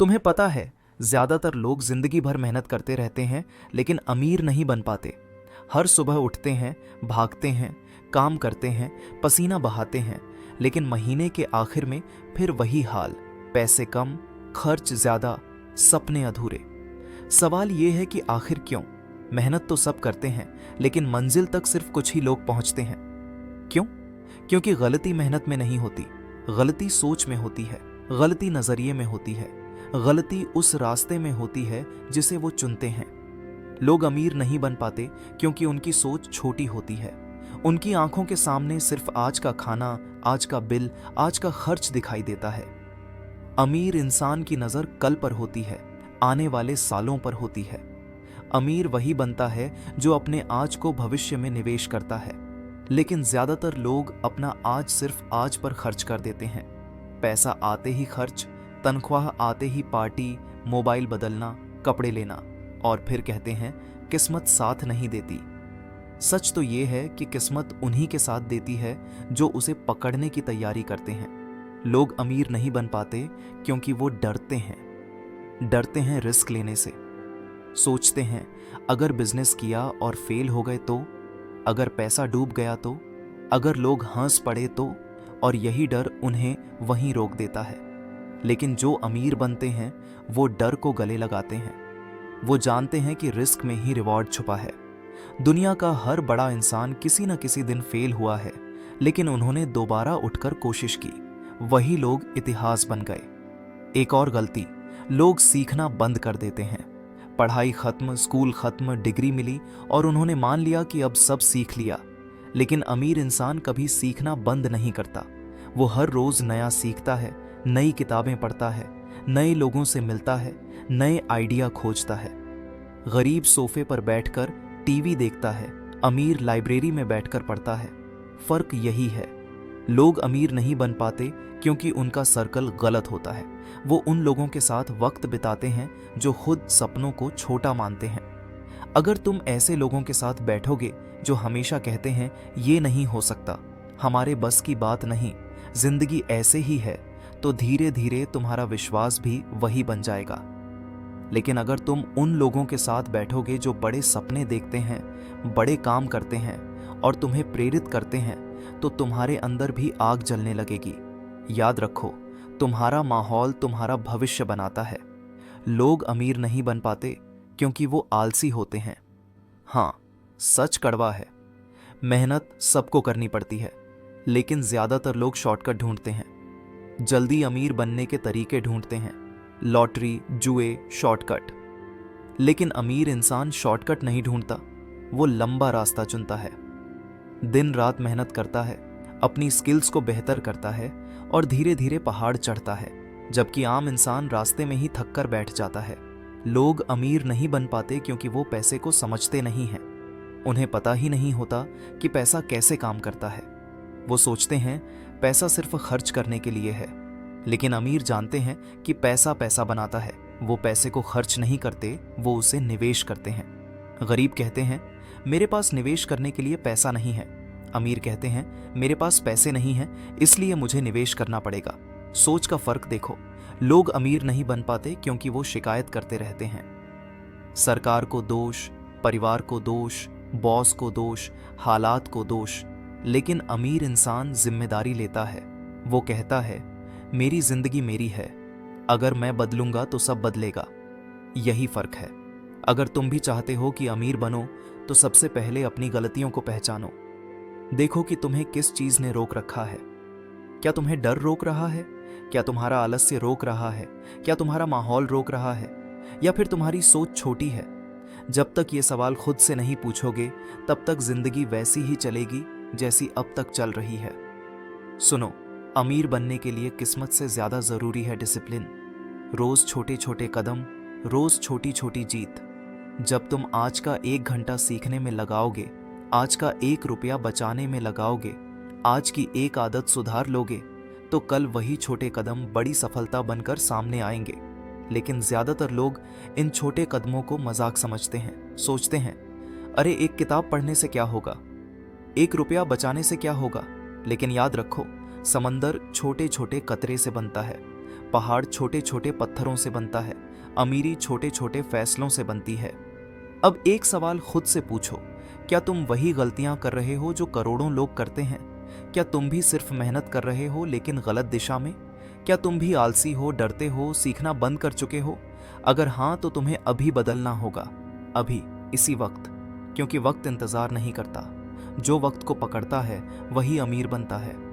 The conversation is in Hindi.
तुम्हें पता है, ज्यादातर लोग जिंदगी भर मेहनत करते रहते हैं लेकिन अमीर नहीं बन पाते। हर सुबह उठते हैं, भागते हैं, काम करते हैं, पसीना बहाते हैं, लेकिन महीने के आखिर में फिर वही हाल, पैसे कम, खर्च ज्यादा, सपने अधूरे। सवाल ये है कि आखिर क्यों? मेहनत तो सब करते हैं लेकिन मंजिल तक सिर्फ कुछ ही लोग पहुंचते हैं। क्यों? क्योंकि गलती मेहनत में नहीं होती, गलती सोच में होती है, गलती नजरिए में होती है, गलती उस रास्ते में होती है जिसे वो चुनते हैं। लोग अमीर नहीं बन पाते क्योंकि उनकी सोच छोटी होती है। उनकी आंखों के सामने सिर्फ आज का खाना, आज का बिल, आज का खर्च दिखाई देता है। अमीर इंसान की नजर कल पर होती है, आने वाले सालों पर होती है। अमीर वही बनता है जो अपने आज को भविष्य में निवेश करता है। लेकिन ज्यादातर लोग अपना आज सिर्फ आज पर खर्च कर देते हैं। पैसा आते ही खर्च, तनख्वाह आते ही पार्टी, मोबाइल बदलना, कपड़े लेना, और फिर कहते हैं किस्मत साथ नहीं देती। सच तो ये है कि किस्मत उन्हीं के साथ देती है जो उसे पकड़ने की तैयारी करते हैं। लोग अमीर नहीं बन पाते क्योंकि वो डरते हैं रिस्क लेने से। सोचते हैं अगर बिजनेस किया और फेल हो गए तो, अगर पैसा डूब गया तो, अगर लोग हंस पड़े तो, और यही डर उन्हें वहीं रोक देता है। लेकिन जो अमीर बनते हैं वो डर को गले लगाते हैं। वो जानते हैं कि रिस्क में ही रिवॉर्ड छुपा है। दुनिया का हर बड़ा इंसान किसी न किसी दिन फेल हुआ है, लेकिन उन्होंने दोबारा उठकर कोशिश की। वही लोग इतिहास बन गए। एक और गलती, लोग सीखना बंद कर देते हैं। पढ़ाई खत्म, स्कूल खत्म, डिग्री मिली और उन्होंने मान लिया कि अब सब सीख लिया। लेकिन अमीर इंसान कभी सीखना बंद नहीं करता। वो हर रोज नया सीखता है, नई किताबें पढ़ता है, नए लोगों से मिलता है, नए आइडिया खोजता है। गरीब सोफे पर बैठकर टीवी देखता है, अमीर लाइब्रेरी में बैठकर पढ़ता है। फर्क यही है, लोग अमीर नहीं बन पाते क्योंकि उनका सर्कल गलत होता है। वो उन लोगों के साथ वक्त बिताते हैं जो खुद सपनों को छोटा मानते हैं। अगर तुम ऐसे लोगों के साथ बैठोगे जो हमेशा कहते हैं ये नहीं हो सकता, हमारे बस की बात नहीं, जिंदगी ऐसे ही है, तो धीरे धीरे तुम्हारा विश्वास भी वही बन जाएगा। लेकिन अगर तुम उन लोगों के साथ बैठोगे जो बड़े सपने देखते हैं, बड़े काम करते हैं और तुम्हें प्रेरित करते हैं, तो तुम्हारे अंदर भी आग जलने लगेगी। याद रखो, तुम्हारा माहौल तुम्हारा भविष्य बनाता है। लोग अमीर नहीं बन पाते क्योंकि वो आलसी होते हैं। हाँ, सच कड़वा है, मेहनत सबको करनी पड़ती है, लेकिन ज्यादातर लोग शॉर्टकट ढूंढते हैं। जल्दी अमीर बनने के तरीके ढूंढते हैं, लॉटरी, जुए, शॉर्टकट। लेकिन अमीर इंसान शॉर्टकट नहीं ढूंढता, वो लंबा रास्ता चुनता है। दिन रात मेहनत करता है, अपनी स्किल्स को बेहतर करता है और धीरे धीरे पहाड़ चढ़ता है, जबकि आम इंसान रास्ते में ही थक कर बैठ जाता है। लोग अमीर नहीं बन पाते क्योंकि वो पैसे को समझते नहीं हैं। उन्हें पता ही नहीं होता कि पैसा कैसे काम करता है। वो सोचते हैं पैसा सिर्फ खर्च करने के लिए है, लेकिन अमीर जानते हैं कि पैसा पैसा बनाता है। वो पैसे को खर्च नहीं करते, वो उसे निवेश करते हैं। गरीब कहते हैं मेरे पास निवेश करने के लिए पैसा नहीं है। अमीर कहते हैं मेरे पास पैसे नहीं हैं, इसलिए मुझे निवेश करना पड़ेगा। सोच का फर्क देखो। लोग अमीर नहीं बन पाते क्योंकि वो शिकायत करते रहते हैं। सरकार को दोष, परिवार को दोष, बॉस को दोष, हालात को दोष। लेकिन अमीर इंसान जिम्मेदारी लेता है। वो कहता है मेरी जिंदगी मेरी है, अगर मैं बदलूंगा तो सब बदलेगा। यही फर्क है। अगर तुम भी चाहते हो कि अमीर बनो, तो सबसे पहले अपनी गलतियों को पहचानो। देखो कि तुम्हें किस चीज ने रोक रखा है। क्या तुम्हें डर रोक रहा है? क्या तुम्हारा आलस्य रोक रहा है? क्या तुम्हारा माहौल रोक रहा है? या फिर तुम्हारी सोच छोटी है? जब तक ये सवाल खुद से नहीं पूछोगे, तब तक जिंदगी वैसी ही चलेगी जैसी अब तक चल रही है। सुनो, अमीर बनने के लिए किस्मत से ज्यादा जरूरी है डिसिप्लिन। रोज छोटे छोटे कदम, रोज छोटी छोटी जीत। जब तुम आज का 1 घंटा सीखने में लगाओगे, आज का 1 रुपया बचाने में लगाओगे, आज की एक आदत सुधार लोगे, तो कल वही छोटे कदम बड़ी सफलता बनकर सामने आएंगे। लेकिन ज्यादातर लोग इन छोटे कदमों को मजाक समझते हैं। सोचते हैं अरे 1 किताब पढ़ने से क्या होगा, 1 रुपया बचाने से क्या होगा। लेकिन याद रखो, समंदर छोटे छोटे कतरे से बनता है, पहाड़ छोटे छोटे पत्थरों से बनता है, अमीरी छोटे छोटे फैसलों से बनती है। अब एक सवाल खुद से पूछो, क्या तुम वही गलतियां कर रहे हो जो करोड़ों लोग करते हैं? क्या तुम भी सिर्फ मेहनत कर रहे हो लेकिन गलत दिशा में? क्या तुम भी आलसी हो, डरते हो, सीखना बंद कर चुके हो? अगर हाँ, तो तुम्हें अभी बदलना होगा, अभी, इसी वक्त, क्योंकि वक्त इंतजार नहीं करता। जो वक्त को पकड़ता है वही अमीर बनता है।